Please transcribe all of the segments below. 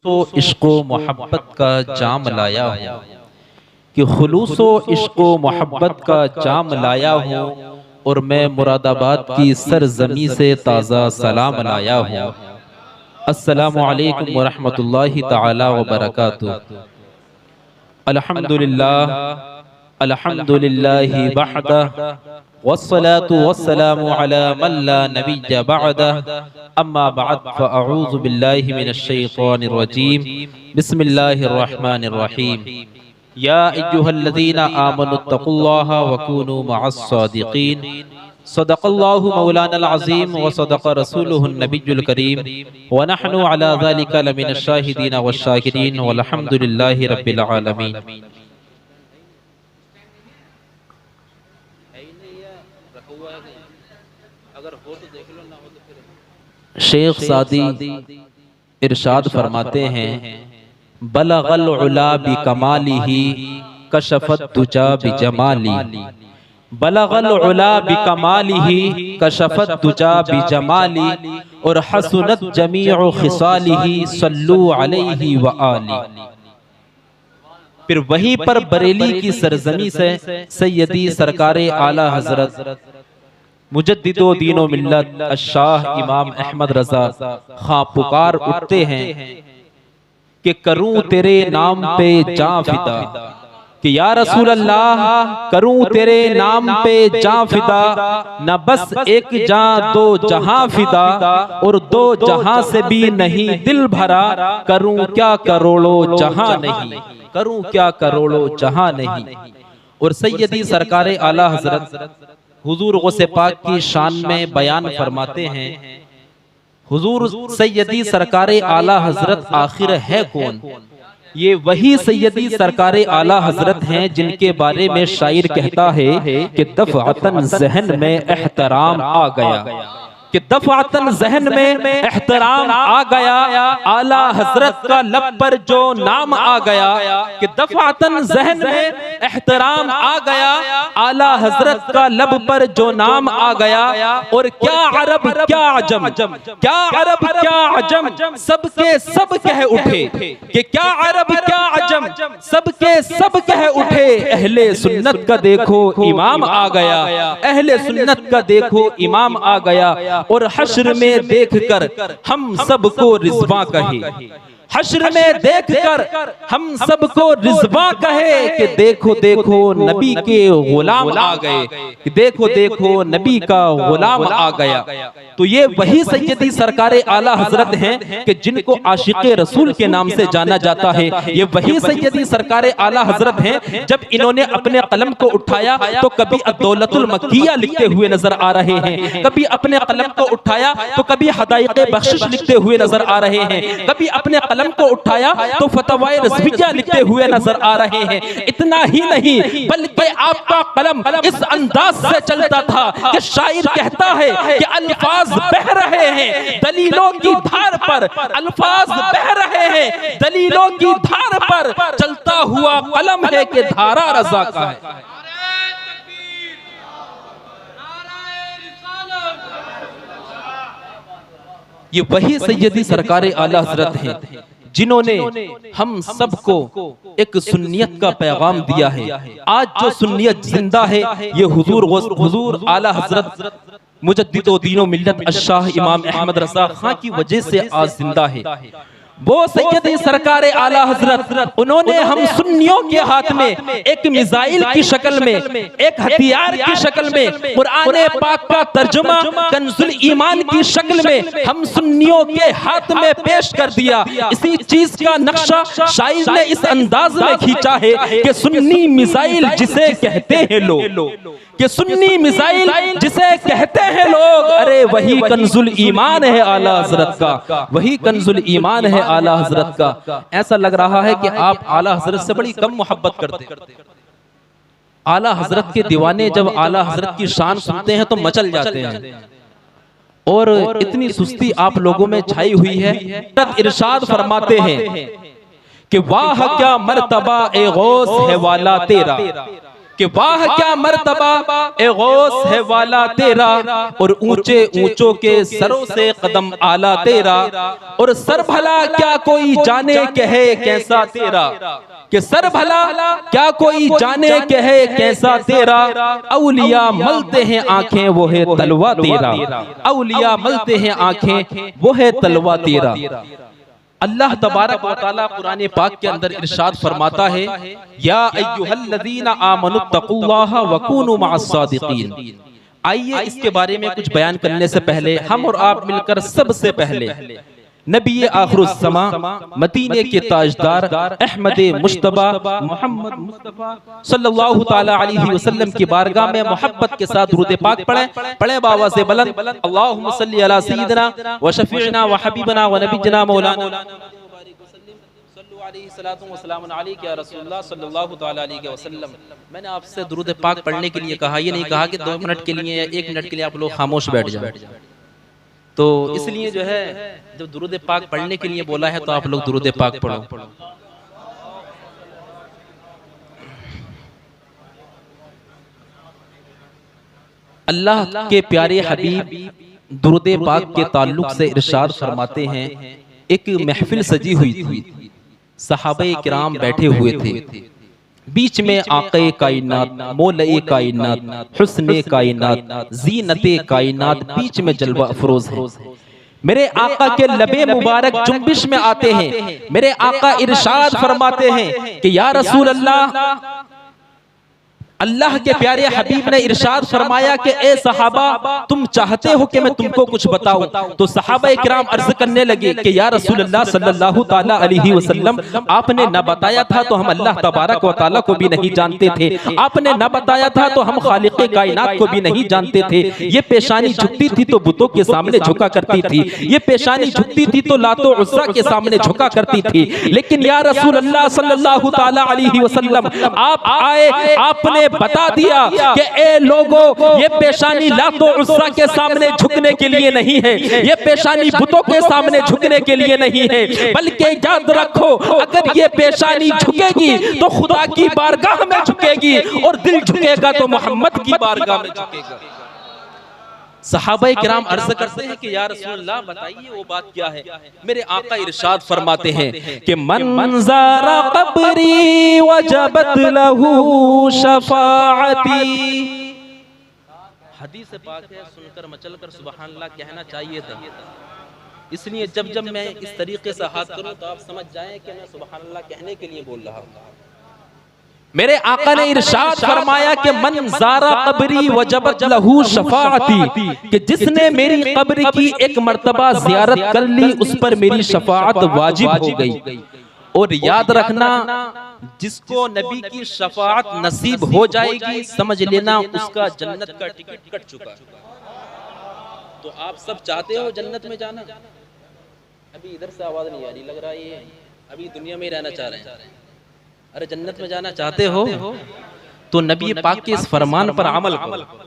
तो इश्क़ो मोहब्बत का जाम लाया हूँ कि खुलूसो इश्क़ो मोहब्बत का जाम लाया हूँ और मैं मुरादाबाद की सरजमी से ताज़ा सलाम लाया हूँ। अस्सलामु अलैकुम वरहमतुल्लाहि तआला व बरकातुहू। अल्हम्दुलिल्लाह अल्हम्दुलिल्लाहि वहदह वस्सलातु वस्सलामु अला मन ला नबिय्य बअदह अम्मा बअद फअऊज़ु बिल्लाहि मिनश शैतानिर रजीम बिस्मिल्लाहिर रहमानिर रहीम। या अय्युहल्लज़ीना आमनुत्तक़ुल्लाहा वकूनू मअस सादिक़ीन। सदक़ल्लाहु मौलानल अज़ीम व सदक़ रसूलुहुन नबियुल करीम व नहनु अला ज़ालिका लमिनश शाहिदीन वश्शाकिरीन वल्हम्दुलिल्लाहि रब्बिल आलमीन। शेख सादी इरशाद फरमाते हैं, बलगल उला बि कमालिही कशफत दुजा बि जमाली। बलगल उला बि कमालिही कशफत दुजा बि जमाली और हसनत जमीउ खिसालिही सल्लू अलैहि व आली। फिर वहीं पर बरेली की सरजमी से सैयदी सरकारे आला हजरत मुजद्दिदो दीनो मिल्लत अशाह इमाम अहमद रजा खां पुकार उठते हैं कि करूं तेरे नाम पे जां फिदा, कि या रसूल अल्लाह करूं तेरे नाम पे जां फिदा, न बस एक जां दो जहां फिदा और दो जहां से भी नहीं दिल भरा, करूं क्या करोड़ों जहां नहीं, करूं क्या करोड़ों जहां नहीं। और सैयदी सरकारे आला हजरत हुजूर गौसे पाक की शान में बयान फरमाते हैं, हुजूर सैयदी सरकारे आला हजरत आखिर है कौन? ये वही सैयदी सरकारे आला हजरत हैं जिनके बारे में शायर कहता है कि दफ़अतन ज़हन में एहतराम आ गया, कि दफ़अतन ज़हन में एहतराम आ गया, आला हजरत का लब पर जो नाम आ गया, कि दफ़अतन ज़हन में एहतराम आ गया, आला हजरत का लब पर जो नाम आ गया। और क्या अरब क्या अजम, क्या अरब क्या अजम सबके सब कह उठे, कि क्या अरब क्या अजम सबके सब कह उठे, अहले सुन्नत का देखो इमाम आ गया, अहले सुन्नत का देखो इमाम आ गया। और हश्र में देखकर हम सबको रिज़वा कहे, हश्र में देखकर हम सबको रिज़वा कहे, कि देखो देखो नबी के गुलाम आ गए, कि देखो देखो नबी का गुलाम आ गया। तो ये वही सैयदी सरकारे आला हजरत हैं कि जिनको आशिक़े रसूल के नाम से जाना जाता है। ये वही सैयदी सरकारे आला हजरत हैं जब इन्होंने अपने कलम को उठाया तो कभी अद्दौलतुल मक्किया लिखते हुए नजर आ रहे हैं, कभी अपने कलम को उठाया तो कभी हदाइक़े बख्शिश लिखते हुए नजर आ रहे हैं, कभी अपने कलम को उठाया तो फतवाए रज़विय्या लिखते हुए नजर आ रहे हैं। इतना ही नहीं बल्कि आपका कलम इस अंदाज से चलता था कि शायर कहता है कि अल्फाज बह रहे हैं दलीलों की धार पर, अल्फाज बह रहे हैं दलीलों की धार पर, चलता हुआ कलम है कि धारा रज़ा का है। ये वही सैयदी सरकारे आला हजरत हैं जिन्होंने हम सबको एक सुन्नियत का पैगाम दिया है। आज जो सुन्नियत जिंदा है ये हुजूर आला हजरत मुजद्दिदो दीनो मिल्लत अशाह इमाम अहमद रज़ा खां की वजह से आज जिंदा है। वो सैयदी सरकारे आला हजरत, उन्होंने हम सुन्नियों के हाथ में एक मिसाइल की शक्ल में, एक हथियार की शक्ल में कुरान पाक का तर्जुमा कंजुल ईमान की शक्ल में हम सुन्नियों के हाथ में पेश कर दिया। इसी चीज का नक्शा शायर ने इस अंदाज में खींचा है कि सुन्नी मिसाइल जिसे कहते हैं लोग, कि सुन्नी मिसाइल जिसे कहते हैं लोग, अरे वही कंजुल ईमान है आला हजरत का, वही कंजुल ईमान है आला हजरत का। ऐसा लग रहा है कि आप आला हजरत से बड़ी कम मोहब्बत करते। आला हजरत के दीवाने जब आला हजरत की शान सुनते हैं तो मचल जाते हैं, और इतनी सुस्ती आप लोगों में छाई हुई है। इरशाद फरमाते हैं कि वाह क्या मर्तबा ए गौस है वाला तेरा, कि वाह क्या मर्तबा ए गौस है वाला तेरा, और ऊंचे ऊंचों के सरों से कदम आला तेरा, और सर भला क्या कोई जाने कहे कैसा तेरा, कि सर भला क्या कोई जाने कहे कैसा तेरा, औलिया मलते हैं आंखें वो है तलवा तेरा, औलिया मलते हैं आंखें वो है तलवा तेरा। अल्लाह तबारक व तआला कुरान पाक के अंदर इरशाद फरमाता है, या अय्युहल्लज़ीना आमनुत्तकुल्लाह वकूनु मअस्सादिकीन। आइए इसके बारे में कुछ बयान करने से पहले हम और आप मिलकर सबसे पहले नबी आखिरुज़्ज़मा मदीने के ताजदार अहमद मुश्तबा मोहम्मद मुस्तफा सल्लल्लाहु ताला अलैहि वसल्लम की बारगाह में मोहब्बत के साथ दुरूद पाक पढ़े बाबा से बुलंद, अल्लाहुम्मा सल्ली अला सय्यिदिना व शफीइना व हबीबना व नबीना मौलाना मैंने आपसे दुरूद पाक पढ़ने के लिए कहा, ये नहीं कहा कि 2 मिनट के लिए या 1 मिनट के लिए आप लोग खामोश बैठ जाए। तो इसलिए जो है जब दुरूद पाक पढ़ने के लिए बोला है तो आप लोग दुरूद पाक पढ़ो। अल्लाह के प्यारे हबीब दुरूद पाक के ताल्लुक से इरशाद फरमाते हैं, एक महफिल सजी हुई थी, सहाबे किराम बैठे हुए थे, बीच में आक़े कायनात, मौले कायनात, हुस्ने कायनात, ज़ीनते कायनात, बीच में जलवा अफरोज है। मेरे आका के लबे मुबारक जुम्बिश में आते हैं, मेरे आका इरशाद फरमाते हैं कि या रसूल अल्लाह, अल्लाह के प्यारे हबीब ने इरशाद फरमाया कि ए सहाबा, तुम चाहते हो कि मैं तुमको कुछ बताऊं? तो सहाबा किराम अर्ज करने लगे कि या रसूल अल्लाह सल्लल्लाहु ताला अलैहि वसल्लम, आपने न बताया था तो हम अल्लाह तबारक व तआला को भी नहीं जानते थे, आपने न बताया था तो हम खालिक़े कायनात को भी नहीं जानते थे। ये पेशानी झुकती थी तो बुतों के सामने झुका करती थी, ये पेशानी झुकती थी तो लातो उज़्ज़ा के सामने झुका करती थी। लेकिन या रसूल अल्लाह सल्लल्लाहु ताला अलैहि वसल्लम, आप आए, आपने बता दिया कि ए लोगों, ये पेशानी लातो उज़्ज़ा के सामने झुकने के लिए नहीं है, ये पेशानी बुतों के सामने झुकने के लिए नहीं है, बल्कि याद रखो, अगर ये पेशानी झुकेगी तो खुदा की बारगाह में झुकेगी, और दिल झुकेगा तो मोहम्मद की बारगाह में झुकेगा। सहाबाए किराम अर्ज करते हैं कि या रसूलल्लाह, बताइए वो बात क्या है? मेरे आका इरशाद फरमाते हैं कि मन ज़ारा क़ब्री वजबत लहू शफ़ाअती। हदीस पाक है, सुनकर मचलकर सुभान अल्लाह कहना चाहिए था। इसलिए जब जब मैं इस तरीके से हाथ करूं तो आप समझ जाएं कि मैं सुभान अल्लाह कहने के लिए बोल रहा हूं। मेरे आका ने इरशाद फरमाया कि मन ज़ारा क़ब्री वजबत लहू शफ़ाअती, कि जिसने मेरी कब्र की एक मर्तबा ज़ियारत कर ली उस पर मेरी शफ़ाअत वाजिब हो गई। और याद रखना, जिसको नबी की शफ़ाअत नसीब हो जाएगी, समझ लेना उसका जन्नत का टिकट कट चुका। तो आप सब चाहते हो जन्नत में जाना? अभी इधर से आवाज नहीं आ रही, लग रहा है ये अभी दुनिया में ही रहना चाह रहे हैं। अरे जन्नत में जाना चाहते हो तो नबी पाक के इस फरमान पर अमल करो।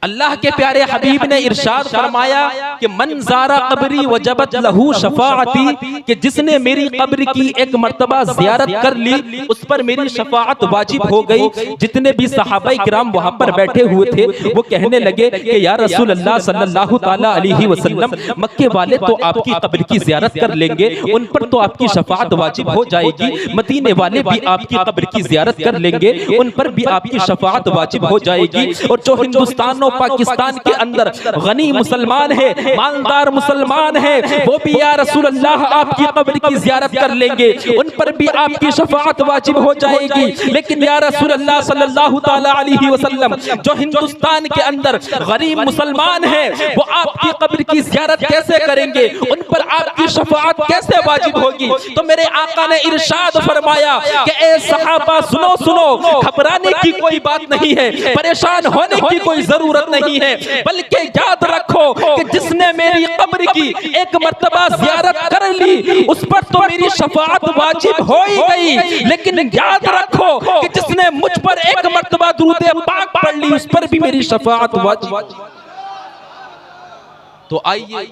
अल्लाह के प्यारे हबीब ने इरशाद फरमाया कि मन ज़ारा क़ब्री वजबत लहू शफ़ाअती, कि जिसने मेरी कब्र की एक मर्तबा ज़ियारत कर ली उस पर मेरी शफ़ाअत वाजिब हो गई। जितने भी सहाबाए किराम वहां पर बैठे हुए थे वो कहने लगे कि या रसूल अल्लाह सल्लल्लाहु ताला अलैहि वसल्लम, मक्के वाले तो आपकी कब्र की ज़ियारत कर लेंगे, उन पर तो आपकी शफ़ाअत वाजिब हो जाएगी, मदीने वाले भी आपकी कब्र की ज़ियारत कर लेंगे, उन पर भी आपकी शफ़ाअत वाजिब हो जाएगी। और जो हिंदुस्तान पाकिस्तान के अंदर गनी मुसलमान है, मालदार मुसलमान है, वो भी या रसूल अल्लाह आपकी कब्र की ज़ियारत कर लेंगे, उन पर भी आपकी शफ़ाअत वाजिब हो जाएगी। लेकिन या रसूल अल्लाह सल्लल्लाहु ताला अलैहि वसल्लम, जो हिंदुस्तान के अंदर गरीब मुसलमान है वो आपकी कब्र की ज़ियारत कैसे करेंगे, उन पर आपकी शफ़ाअत कैसे वाजिब होगी? तो मेरे आका ने इरशाद फरमाया कि ए सहाबा, सुनो सुनो, घबराने की कोई बात नहीं है, परेशान होने की कोई जरूरत नहीं है, बल्कि याद रखो कि जिसने मेरी कब्र की एक मर्तबा ज़ियारत कर ली उस पर तो मेरी शफ़ाअत वाजिब हो ही गई। लेकिन याद रखो कि जिसने मुझ पर एक मर्तबा दुरूद पाक पढ़ ली उस पर भी मेरी शफ़ाअत वाजिब। तो आइए